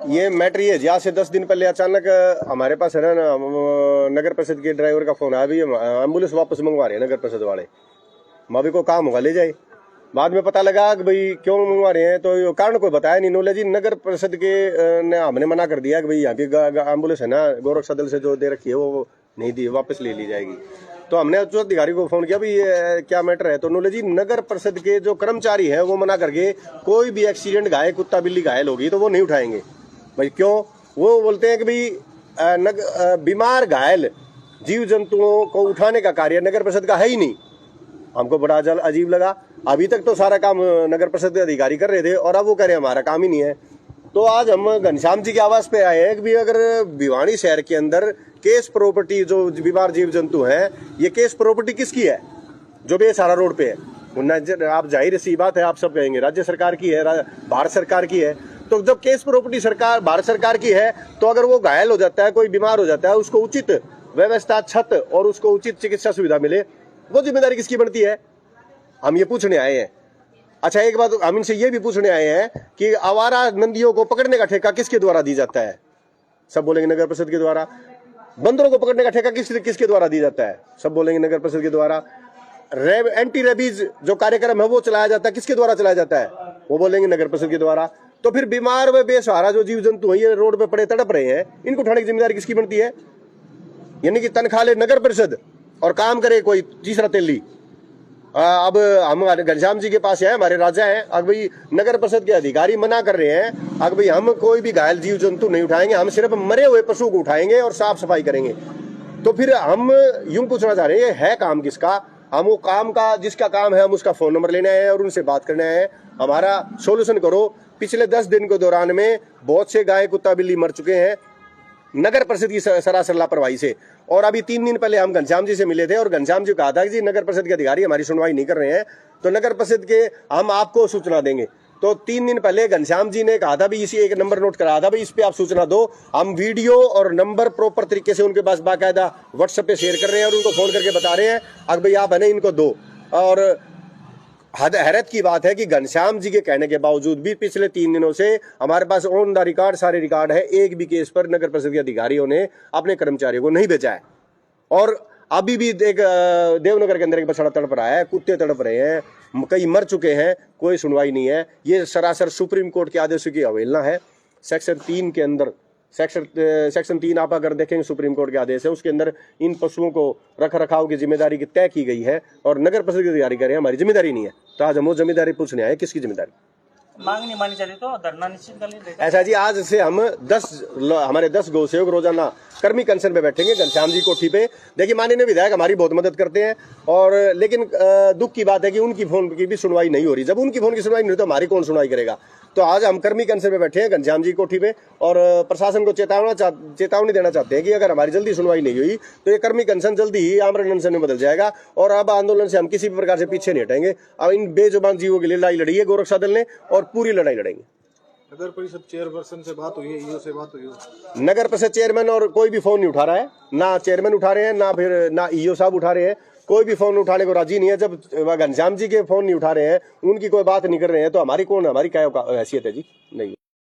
ये मैटर ये आज से 10 दिन पहले अचानक हमारे पास है ना नगर परिषद के ड्राइवर का फोन आया, भी एम्बुलेंस वापस मंगवा रहे हैं नगर परिषद वाले, अभी को काम होगा ले जाए। बाद में पता लगा कि भाई क्यों मंगवा रहे हैं, तो कारण कोई बताया नहीं नॉलेज जी। नगर परिषद के ने हमने मना कर दिया कि भाई यहाँ की एम्बुलेंस है ना गोरख सदल से जो दे रखी है वो नहीं दी, वापस ले ली जाएगी। तो हमने उच्च अधिकारी को फोन किया भी ये क्या मैटर है, तो नॉलेज जी नगर परिषद के जो कर्मचारी है वो मना करके कोई भी एक्सीडेंट घायल कुत्ता बिल्ली घायल होगी तो वो नहीं उठाएंगे। भाई क्यों? वो बोलते हैं कि भाई बीमार घायल जीव जंतुओं को उठाने का कार्य नगर परिषद का है ही नहीं। हमको बड़ा अजीब लगा। अभी तक तो सारा काम नगर परिषद के अधिकारी कर रहे थे और अब वो कह रहे हैं हमारा काम ही नहीं है। तो आज हम घनश्याम जी के आवास पे आए हैं कि भी अगर भिवानी शहर के अंदर केस प्रॉपर्टी जो बीमार जीव जंतु हैं, ये केस प्रॉपर्टी किसकी है जो बेसहारा रोड पे है? आप जाहिर सी बात है, आप सब कहेंगे राज्य सरकार की है, भारत सरकार की है। तो जब केस प्रॉपर्टी सरकार भारत सरकार की है, तो अगर वो घायल हो जाता है, कोई बीमार हो जाता है, उसको उचित व्यवस्था, छत और उसको उचित चिकित्सा सुविधा मिले, वो जिम्मेदारी किसकी बनती है? हम ये पूछने आए हैं। अच्छा, एक बात हम इनसे ये भी पूछने आए हैं कि आवारा नंदियों को पकड़ने का ठेका किसके द्वारा दी जाता है? सब बोलेंगे नगर परिषद के द्वारा। बंदरों को पकड़ने का ठेका किसके द्वारा दी जाता है? सब बोलेंगे नगर परिषद के द्वारा। एंटी रेबीज जो कार्यक्रम है वो चलाया जाता है, किसके द्वारा चलाया जाता है? वो बोलेंगे नगर परिषद के द्वारा। तो फिर बीमार व बेसहारा जो जीव जंतु है ये रोड पे पड़े तड़प रहे हैं, इनको उठाने की जिम्मेदारी किसकी बनती है? यानी कि तनख्वाह ले नगर परिषद और काम करे कोई तीसरा तेली। अब हम घनश्याम जी के पास है, हमारे राजा हैं, अब भाई नगर परिषद के अधिकारी मना कर रहे हैं, अब भाई हम कोई भी घायल जीव जंतु नहीं उठाएंगे, हम सिर्फ मरे हुए पशु को उठाएंगे और साफ सफाई करेंगे। तो फिर हम यूं पूछना चाह रहे हैं, है काम किसका? हम वो काम का जिसका काम है हम उसका फोन नंबर लेना है और उनसे बात करना है, हमारा सोल्यूशन करो। पिछले 10 दिन के दौरान में बहुत से गाय कुत्ता बिल्ली मर चुके हैं नगर परिषद की सरासर लापरवाही से। और अभी 3 दिन पहले हम घनश्याम जी से मिले थे और घनश्याम जी कहा था कि जी नगर परिषद के अधिकारी हमारी सुनवाई नहीं कर रहे हैं, तो नगर परिषद के हम आपको सूचना देंगे। तो 3 दिन पहले घनश्याम जी ने कहा था भी इसी एक नंबर नोट करा था, भी इस पे आप सूचना दो। हम वीडियो और नंबर प्रॉपर तरीके से उनके पास बाकायदा व्हाट्सएप पे शेयर कर रहे हैं और उनको फोन करके बता रहे हैं अगर भाई आप है ना इनको दो। और हैरत की बात है कि घनश्याम जी के कहने के बावजूद भी पिछले 3 दिनों से हमारे पास ऑन द रिकॉर्ड सारे रिकॉर्ड है, एक भी केस पर नगर परिषद के अधिकारियों ने अपने कर्मचारियों को नहीं भेजा है। और अभी भी एक देवनगर के अंदर एक बछड़ा तड़प रहा है, कुत्ते तड़प रहे हैं, कई मर चुके हैं, कोई सुनवाई नहीं है। ये सरासर सुप्रीम कोर्ट के आदेशों की अवहेलना है। सेक्शन 3 के अंदर सेक्शन 3 आप अगर देखेंगे सुप्रीम कोर्ट के आदेश है, उसके अंदर इन पशुओं को रख रखाव की जिम्मेदारी की तय की गई है और नगर परिषद की अधिकारी कह रहे हैं हमारी जिम्मेदारी नहीं है। तो आज हम वो जिम्मेदारी पूछने आए, किसकी जिम्मेदारी? मांग नहीं मानी चली तो धरना निश्चित कर लेंगे। ऐसा जी, आज से हम हमारे 10 गौ सेवक रोजाना कर्मी कंसर्न पे बैठेंगे घनश्याम जी कोठी पे। देखिए माननीय विधायक हमारी बहुत मदद करते हैं, और लेकिन दुख की बात है कि उनकी फोन की भी सुनवाई नहीं हो रही। जब उनकी फोन की सुनवाई नहीं हो तो हमारी कौन सुनवाई करेगा? तो आज हम कर्मी कंसर्न पे बैठे हैं घनश्याम जी कोठी पे और प्रशासन को चेतावनी देना चाहते हैं कि अगर हमारी जल्दी सुनवाई नहीं हुई तो ये कर्मी कंसर्न जल्दी ही आमरण अनशन में बदल जाएगा। और अब आंदोलन से हम किसी भी प्रकार से पीछे नहीं हटेंगे। अब इन बेजुबान जीवों के लिए लड़ाई लड़ी है गोरखा दल ने और पूरी लड़ाई लड़ेंगे। नगर परिषद चेयरपर्सन से बात हुई है, ईओ से बात हुई है? नगर परिषद चेयरमैन और कोई भी फोन नहीं उठा रहा है, ना चेयरमैन उठा रहे हैं, ना फिर ना ईओ साहब उठा रहे हैं, कोई भी फोन उठाने को राजी नहीं है। जब घनश्याम जी के फोन नहीं उठा रहे हैं, उनकी कोई बात नहीं कर रहे हैं, तो हमारी क्या हैसियत है जी? नहीं।